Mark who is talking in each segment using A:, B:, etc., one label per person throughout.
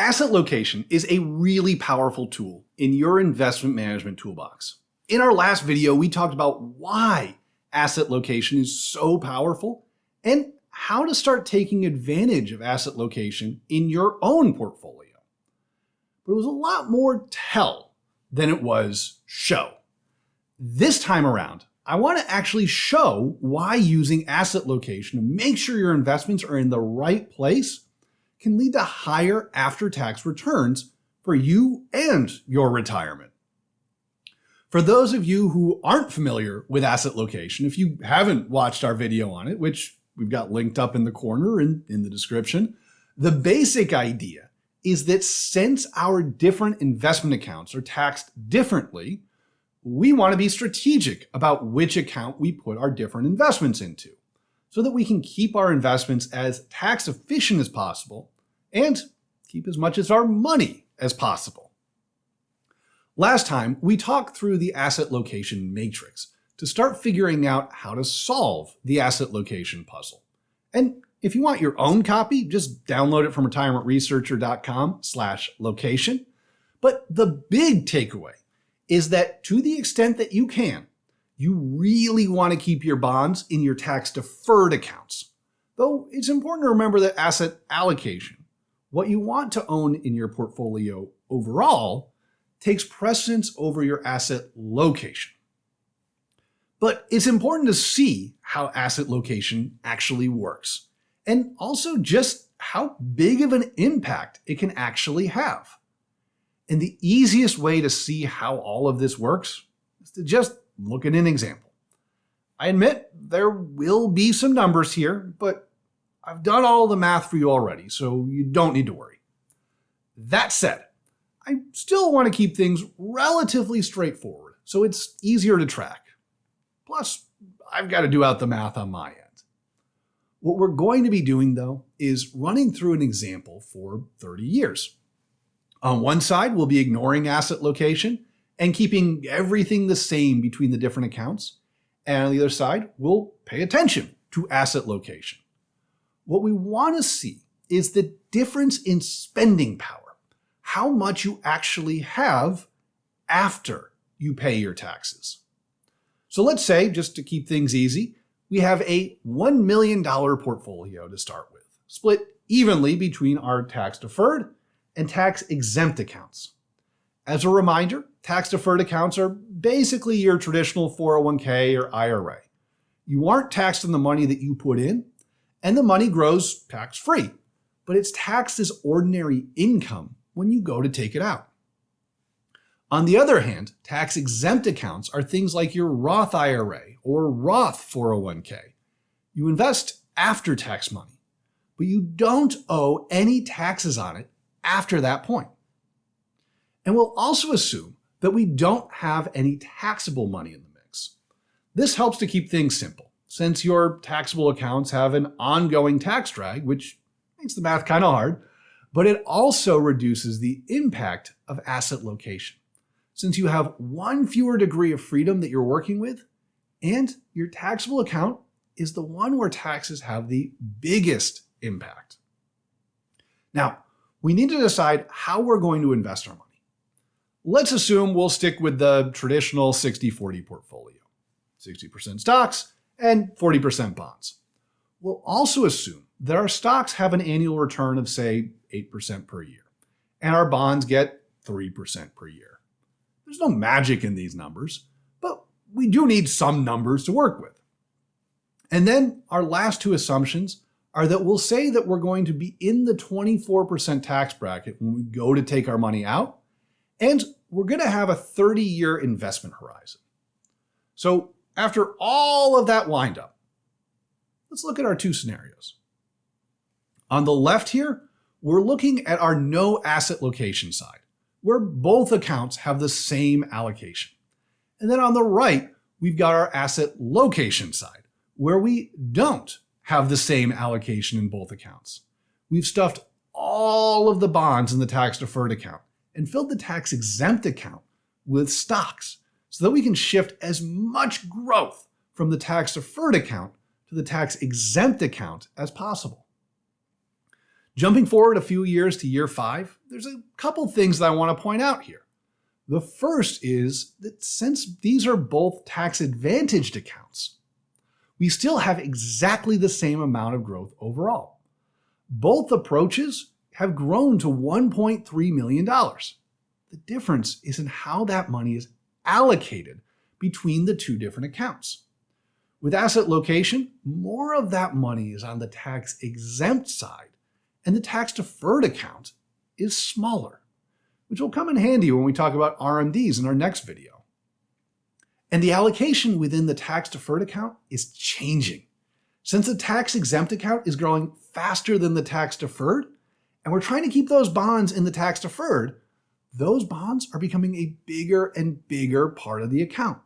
A: Asset location is a really powerful tool in your investment management toolbox. In our last video, we talked about why asset location is so powerful and how to start taking advantage of asset location in your own portfolio. But it was a lot more tell than it was show. This time around, I want to actually show why using asset location to make sure your investments are in the right place can lead to higher after-tax returns for you and your retirement. For those of you who aren't familiar with asset location, if you haven't watched our video on it, which we've got linked up in the corner and in the description, the basic idea is that since our different investment accounts are taxed differently, we want to be strategic about which account we put our different investments into so that we can keep our investments as tax efficient as possible and keep as much of our money as possible. Last time, we talked through the asset location matrix to start figuring out how to solve the asset location puzzle. And if you want your own copy, just download it from retirementresearcher.com/location. But the big takeaway is that to the extent that you can, you really want to keep your bonds in your tax-deferred accounts. Though it's important to remember that asset allocation, what you want to own in your portfolio overall, takes precedence over your asset location. But it's important to see how asset location actually works, and also just how big of an impact it can actually have. And the easiest way to see how all of this works is to just look at an example. I admit there will be some numbers here, but I've done all the math for you already, so you don't need to worry. That said, I still want to keep things relatively straightforward, so it's easier to track. Plus, I've got to do out the math on my end. What we're going to be doing, though, is running through an example for 30 years. On one side, we'll be ignoring asset location and keeping everything the same between the different accounts. And on the other side, we'll pay attention to asset location. What we want to see is the difference in spending power, how much you actually have after you pay your taxes. So let's say, just to keep things easy, we have a $1 million portfolio to start with, split evenly between our tax-deferred and tax-exempt accounts. As a reminder, tax-deferred accounts are basically your traditional 401k or IRA. You aren't taxed on the money that you put in, and the money grows tax-free, but it's taxed as ordinary income when you go to take it out. On the other hand, tax-exempt accounts are things like your Roth IRA or Roth 401k. You invest after-tax money, but you don't owe any taxes on it after that point. And we'll also assume that we don't have any taxable money in the mix. This helps to keep things simple, since your taxable accounts have an ongoing tax drag, which makes the math kind of hard, but it also reduces the impact of asset location, since you have one fewer degree of freedom that you're working with, and your taxable account is the one where taxes have the biggest impact. Now, we need to decide how we're going to invest our money. Let's assume we'll stick with the traditional 60-40 portfolio, 60% stocks and 40% bonds. We'll also assume that our stocks have an annual return of, say, 8% per year, and our bonds get 3% per year. There's no magic in these numbers, but we do need some numbers to work with. And then our last two assumptions are that we'll say that we're going to be in the 24% tax bracket when we go to take our money out, and we're going to have a 30-year investment horizon. So after all of that wind-up, let's look at our two scenarios. On the left here, we're looking at our no asset location side, where both accounts have the same allocation. And then on the right, we've got our asset location side, where we don't have the same allocation in both accounts. We've stuffed all of the bonds in the tax-deferred account and filled the tax-exempt account with stocks so that we can shift as much growth from the tax-deferred account to the tax-exempt account as possible. Jumping forward a few years to year 5, there's a couple things that I want to point out here. The first is that since these are both tax-advantaged accounts, we still have exactly the same amount of growth overall. Both approaches have grown to $1.3 million. The difference is in how that money is allocated between the two different accounts. With asset location, more of that money is on the tax-exempt side, and the tax-deferred account is smaller, which will come in handy when we talk about RMDs in our next video. And the allocation within the tax-deferred account is changing. Since the tax-exempt account is growing faster than the tax-deferred, and we're trying to keep those bonds in the tax-deferred, those bonds are becoming a bigger and bigger part of the account.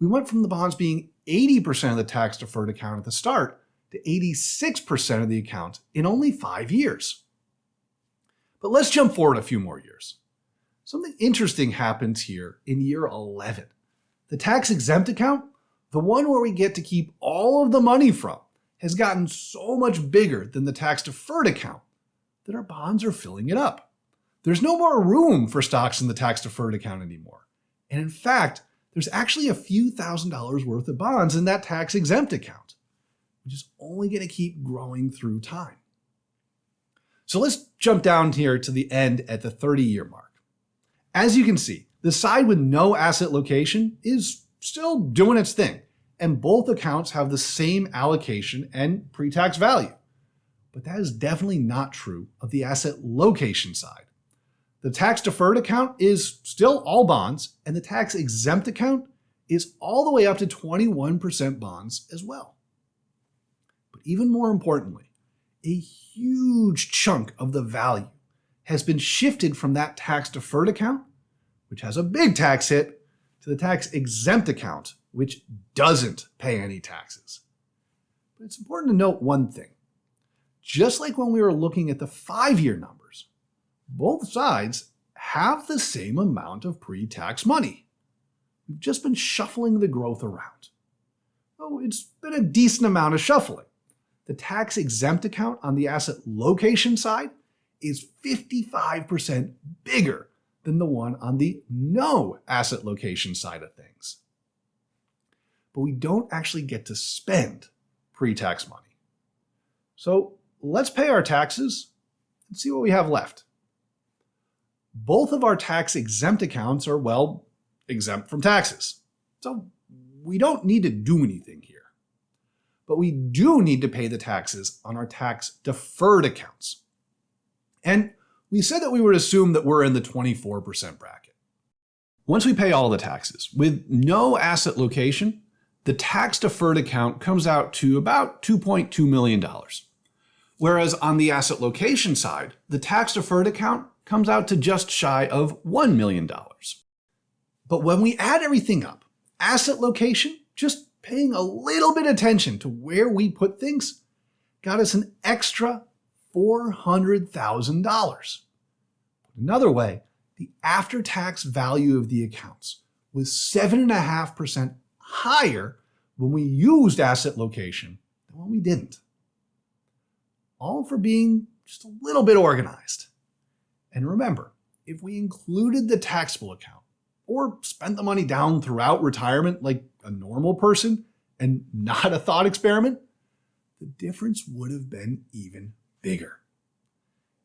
A: We went from the bonds being 80% of the tax-deferred account at the start to 86% of the account in only 5 years. But let's jump forward a few more years. Something interesting happens here in year 11. The tax-exempt account, the one where we get to keep all of the money from, has gotten so much bigger than the tax-deferred account that our bonds are filling it up. There's no more room for stocks in the tax-deferred account anymore. And in fact, there's actually a few $1,000s worth of bonds in that tax-exempt account, which is only going to keep growing through time. So let's jump down here to the end at the 30-year mark. As you can see, the side with no asset location is still doing its thing, and both accounts have the same allocation and pre-tax value. But that is definitely not true of the asset location side. The tax-deferred account is still all bonds, and the tax-exempt account is all the way up to 21% bonds as well. But even more importantly, a huge chunk of the value has been shifted from that tax-deferred account, which has a big tax hit, to the tax-exempt account, which doesn't pay any taxes. But it's important to note one thing. Just like when we were looking at the 5-year numbers, both sides have the same amount of pre-tax money. We've just been shuffling the growth around. Oh, it's been a decent amount of shuffling. The tax-exempt account on the asset location side is 55% bigger than the one on the no asset location side of things. But we don't actually get to spend pre-tax money. So let's pay our taxes and see what we have left. Both of our tax-exempt accounts are, well, exempt from taxes. So we don't need to do anything here. But we do need to pay the taxes on our tax-deferred accounts. And we said that we would assume that we're in the 24% bracket. Once we pay all the taxes, with no asset location, the tax-deferred account comes out to about $2.2 million. Whereas on the asset location side, the tax-deferred account comes out to just shy of $1 million. But when we add everything up, asset location, just paying a little bit of attention to where we put things, got us an extra $400,000. Another way, the after-tax value of the accounts was 7.5% higher when we used asset location than when we didn't. All for being just a little bit organized. And remember, if we included the taxable account or spent the money down throughout retirement like a normal person and not a thought experiment, the difference would have been even bigger.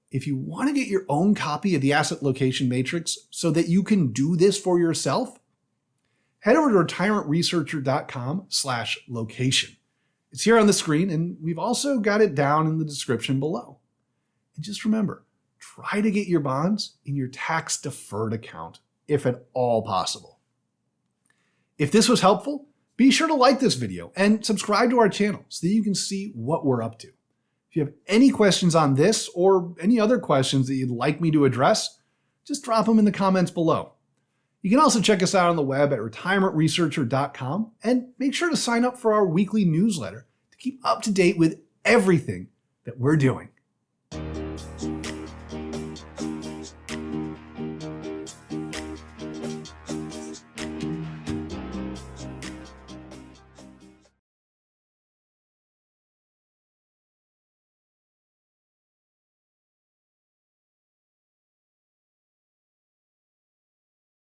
A: If you want to get your own copy of the asset location matrix so that you can do this for yourself, head over to retirementresearcher.com/location. It's here on the screen, and we've also got it down in the description below. And just remember, try to get your bonds in your tax-deferred account, if at all possible. If this was helpful, be sure to like this video and subscribe to our channel so that you can see what we're up to. If you have any questions on this or any other questions that you'd like me to address, just drop them in the comments below. You can also check us out on the web at retirementresearcher.com and make sure to sign up for our weekly newsletter to keep up to date with everything that we're doing.